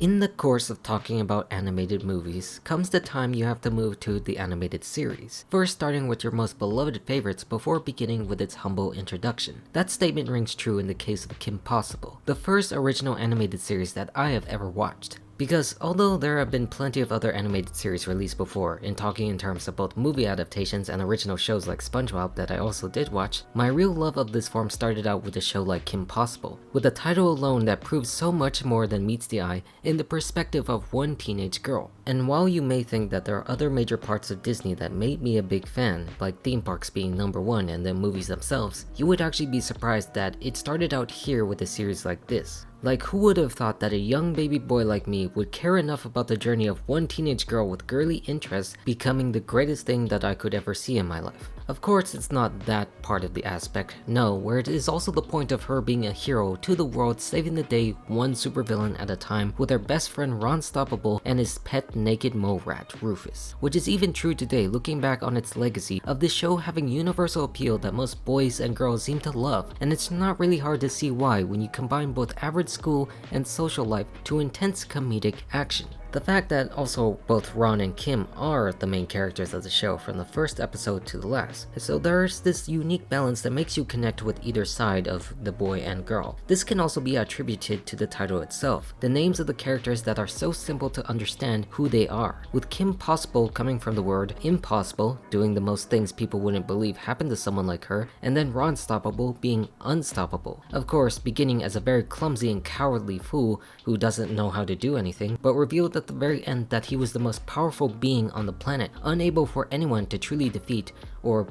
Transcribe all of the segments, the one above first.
In the course of talking about animated movies comes the time you have to move to the animated series, first starting with your most beloved favorites before beginning with its humble introduction. That statement rings true in the case of Impossibly, the first original animated series that I have ever watched. Because although there have been plenty of other animated series released before, in talking in terms of both movie adaptations and original shows like SpongeBob that I also did watch, my real love of this form started out with a show like Impossibly, with a title alone that proves so much more than meets the eye in the perspective of one teenage girl. And while you may think that there are other major parts of Disney that made me a big fan, like theme parks being number one and the movies themselves, you would actually be surprised that it started out here with a series like this. Like, who would have thought that a young baby boy like me would care enough about the journey of one teenage girl with girly interests becoming the greatest thing that I could ever see in my life? Of course, it's not that part of the aspect, no, where it is also the point of her being a hero to the world, saving the day one supervillain at a time with her best friend Ron Stoppable and his pet naked mole rat, Rufus. Which is even true today, looking back on its legacy of this show having universal appeal that most boys and girls seem to love, and it's not really hard to see why when you combine both average school and social life to intense comedic action. The fact that also both Ron and Kim are the main characters of the show from the first episode to the last, so there's this unique balance that makes you connect with either side of the boy and girl. This can also be attributed to the title itself, the names of the characters that are so simple to understand who they are, with Kim Possible coming from the word impossible, doing the most things people wouldn't believe happened to someone like her, and then Ron Stoppable being unstoppable. Of course, beginning as a very clumsy and cowardly fool who doesn't know how to do anything, but revealed at the very end that he was the most powerful being on the planet, unable for anyone to truly defeat or,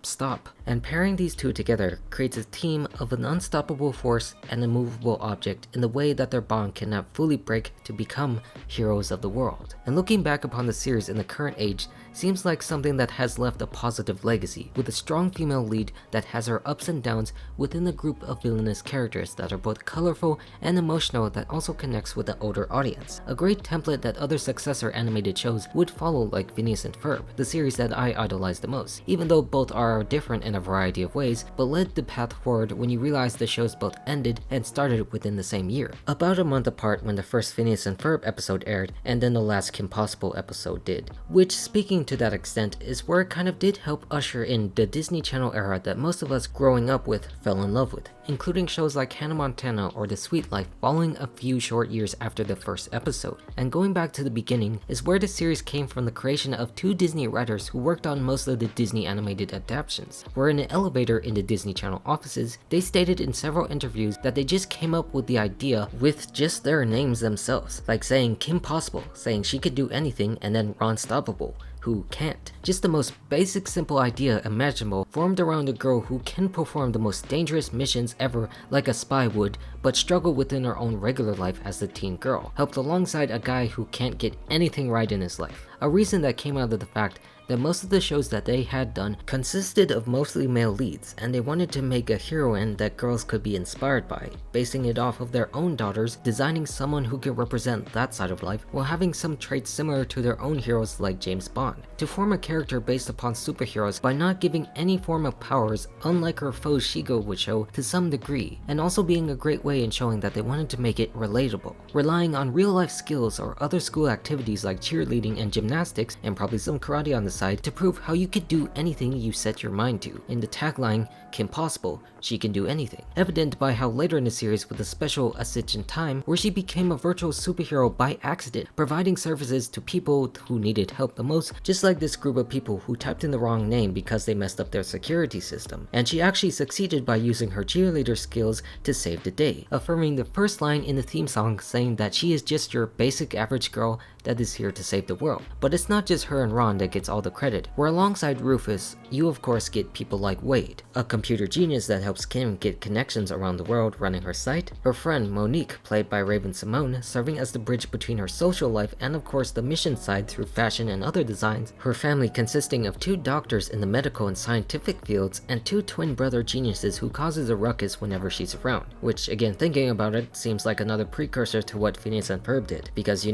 stop. And pairing these two together creates a team of an unstoppable force and a movable object in the way that their bond cannot fully break to become heroes of the world. And looking back upon the series in the current age seems like something that has left a positive legacy, with a strong female lead that has her ups and downs within a group of villainous characters that are both colorful and emotional that also connects with the older audience. A great template that other successor animated shows would follow, like Phineas and Ferb, the series that I idolize the most, even though both are different in a variety of ways, but led the path forward when you realize the shows both ended and started within the same year. About a month apart when the first Phineas and Ferb episode aired, and then the last Impossible episode did, which, speaking to that extent, is where it kind of did help usher in the Disney Channel era that most of us growing up with fell in love with, including shows like Hannah Montana or The Sweet Life following a few short years after the first episode. And going back to the beginning is where the series came from, the creation of two Disney writers who worked on most of the Disney animated adaptations, where in an elevator in the Disney Channel offices, they stated in several interviews that they just came up with the idea with just their names themselves, like saying Kim Possible, saying she could do anything, and then Ron Stoppable, who can't. Just the most basic simple idea imaginable formed around a girl who can perform the most dangerous missions ever like a spy would, but struggle within her own regular life as the teen girl, helped alongside a guy who can't get anything right in his life. A reason that came out of the fact that most of the shows that they had done consisted of mostly male leads, and they wanted to make a heroine that girls could be inspired by, basing it off of their own daughters, designing someone who could represent that side of life while having some traits similar to their own heroes like James Bond, to form a character based upon superheroes by not giving any form of powers, unlike her foes Shigo would show to some degree, and also being a great way in showing that they wanted to make it relatable, relying on real life skills or other school activities like cheerleading and gymnastics, and probably some karate on the side to prove how you could do anything you set your mind to. In the tagline, Kim Possible, she can do anything. Evident by how later in the series with a special A Stitch in Time, where she became a virtual superhero by accident, providing services to people who needed help the most, just like this group of people who typed in the wrong name because they messed up their security system. And she actually succeeded by using her cheerleader skills to save the day, affirming the first line in the theme song saying that she is just your basic average girl that is here to save the world. But it's not just her and Ron that gets all the credit, where alongside Rufus, you of course get people like Wade, a computer genius that helps Kim get connections around the world running her site, her friend Monique, played by Raven Simone, serving as the bridge between her social life and of course the mission side through fashion and other designs, her family consisting of two doctors in the medical and scientific fields, and two twin brother geniuses who causes a ruckus whenever she's around, which again, thinking about it, seems like another precursor to what Phineas and Ferb did, because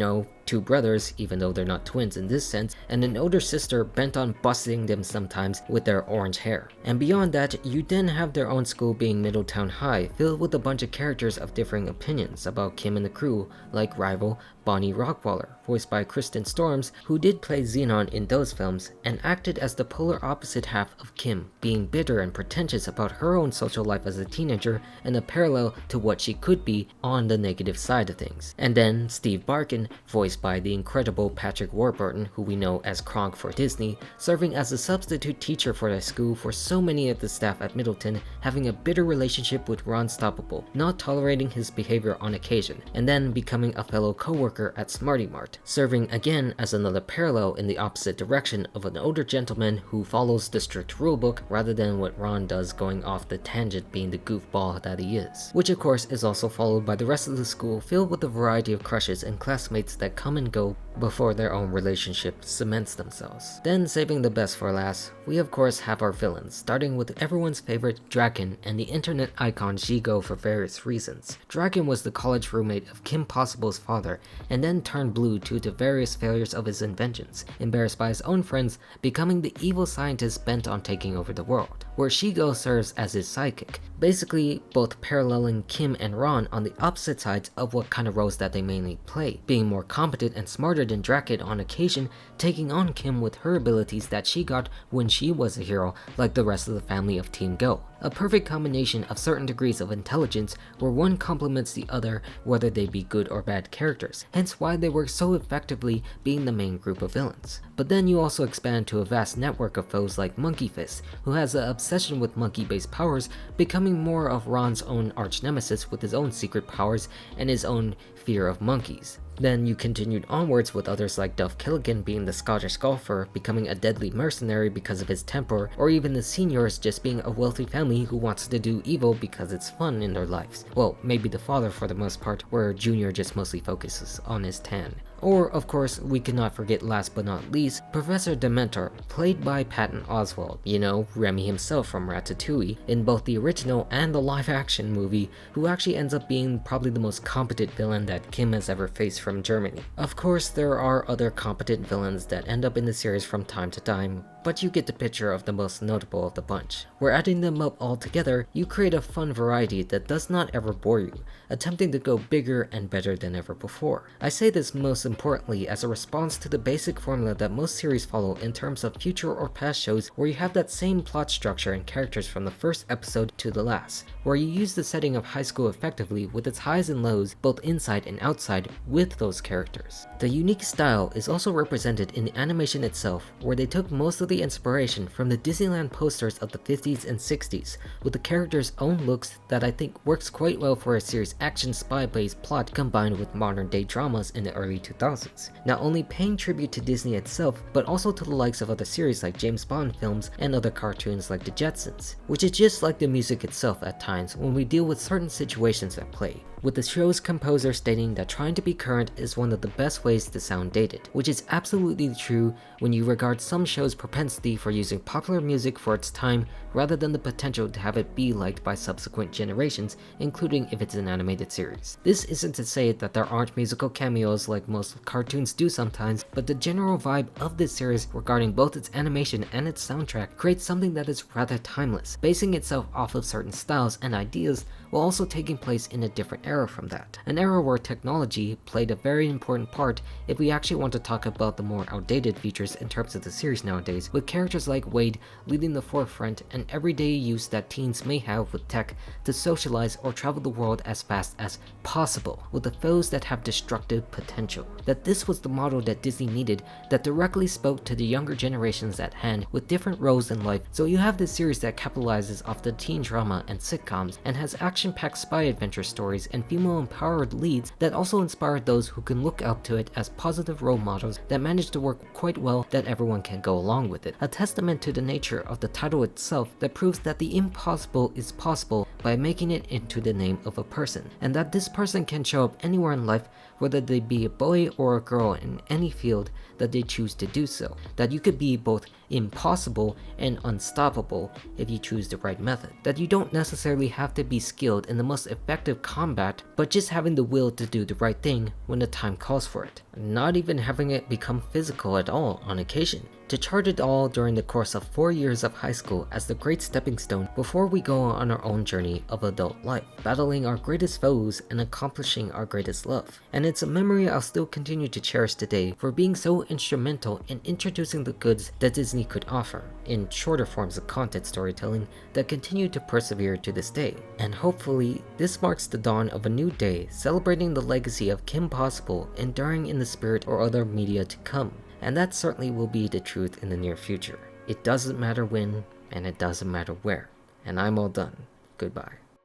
two brothers, even though they're not twins in this sense, and an older sister bent on busting them sometimes with their orange hair. And beyond that, you then have their own school being Middleton High, filled with a bunch of characters of differing opinions about Kim and the crew, like rival Bonnie Rockwaller, voiced by Kristen Storms, who did play Xenon in those films, and acted as the polar opposite half of Kim, being bitter and pretentious about her own social life as a teenager and a parallel to what she could be on the negative side of things. And then Steve Barkin, voiced by the incredible Patrick Warburton, who we know as Kronk for Disney, serving as a substitute teacher for the school for so many of the staff at Middleton, having a bitter relationship with Ron Stoppable, not tolerating his behavior on occasion, and then becoming a fellow co-worker at Smarty Mart, serving again as another parallel in the opposite direction of an older gentleman who follows the strict rulebook rather than what Ron does, going off the tangent, being the goofball that he is. Which of course is also followed by the rest of the school, filled with a variety of crushes and classmates that come and go before their own relationship cements themselves. Then, saving the best for last, we of course have our villains, starting with everyone's favorite Draken and the internet icon Jigo for various reasons. Draken was the college roommate of Kim Possible's father, and then turned blue due to various failures of his inventions, embarrassed by his own friends, becoming the evil scientist bent on taking over the world, where Jigo serves as his sidekick, basically both paralleling Kim and Ron on the opposite sides of what kind of roles that they mainly play, being more competent and smarter than Draken on occasion, taking on Kim with her abilities that she got when she was a hero, like the rest of the family of Team Go. A perfect combination of certain degrees of intelligence where one complements the other, whether they be good or bad characters, hence why they work so effectively being the main group of villains. But then you also expand to a vast network of foes like Monkey Fist, who has an obsession with monkey-based powers, becoming more of Ron's own arch-nemesis with his own secret powers and his own fear of monkeys. Then you continued onwards with others like Duff Killigan being the Scottish golfer, becoming a deadly mercenary because of his temper, or even the seniors just being a wealthy family who wants to do evil because it's fun in their lives. Well, maybe the father for the most part, where Junior just mostly focuses on his tan. Or, of course, we cannot forget last but not least, Professor Dementor, played by Patton Oswalt, you know, Remy himself from Ratatouille, in both the original and the live-action movie, who actually ends up being probably the most competent villain that Kim has ever faced from Germany. Of course, there are other competent villains that end up in the series from time to time, but you get the picture of the most notable of the bunch. Where adding them up all together, you create a fun variety that does not ever bore you, attempting to go bigger and better than ever before. I say this most importantly as a response to the basic formula that most series follow in terms of future or past shows, where you have that same plot structure and characters from the first episode to the last, where you use the setting of high school effectively with its highs and lows, both inside and outside, with those characters. The unique style is also represented in the animation itself, where they took most of the inspiration from the Disneyland posters of the 50s and 60s, with the characters' own looks that I think works quite well for a series action spy-based plot combined with modern day dramas in the early 2000s. Not only paying tribute to Disney itself, but also to the likes of other series like James Bond films and other cartoons like the Jetsons, which is just like the music itself at times when we deal with certain situations at play, with the show's composer stating that trying to be current is one of the best ways to sound dated, which is absolutely true when you regard some shows' propensity for using popular music for its time rather than the potential to have it be liked by subsequent generations, including if it's an animated series. This isn't to say that there aren't musical cameos like most cartoons do sometimes, but the general vibe of this series regarding both its animation and its soundtrack creates something that is rather timeless, basing itself off of certain styles and ideas while also taking place in a different era from that. An era where technology played a very important part if we actually want to talk about the more outdated features in terms of the series nowadays, with characters like Wade leading the forefront and everyday use that teens may have with tech to socialize or travel the world as fast as possible, with the foes that have destructive potential. That this was the model that Disney needed that directly spoke to the younger generations at hand with different roles in life, so you have this series that capitalizes off the teen drama and sitcoms and has action-packed spy adventure stories and female-empowered leads that also inspire those who can look up to it as positive role models that manage to work quite well, that everyone can go along with it. A testament to the nature of the title itself that proves that the impossible is possible by making it into the name of a person, and that this person can show up anywhere in life whether they be a boy or a girl in any field that they choose to do so. That you could be both impossible and unstoppable if you choose the right method. That you don't necessarily have to be skilled in the most effective combat, but just having the will to do the right thing when the time calls for it. Not even having it become physical at all on occasion. To chart it all during the course of 4 years of high school as the great stepping stone before we go on our own journey of adult life, battling our greatest foes and accomplishing our greatest love. And it's a memory I'll still continue to cherish today for being so instrumental in introducing the goods that Disney could offer in shorter forms of content storytelling that continue to persevere to this day. And hopefully, this marks the dawn of a new day celebrating the legacy of Kim Possible enduring in the spirit or other media to come. And that certainly will be the truth in the near future. It doesn't matter when, and it doesn't matter where. And I'm all done. Goodbye.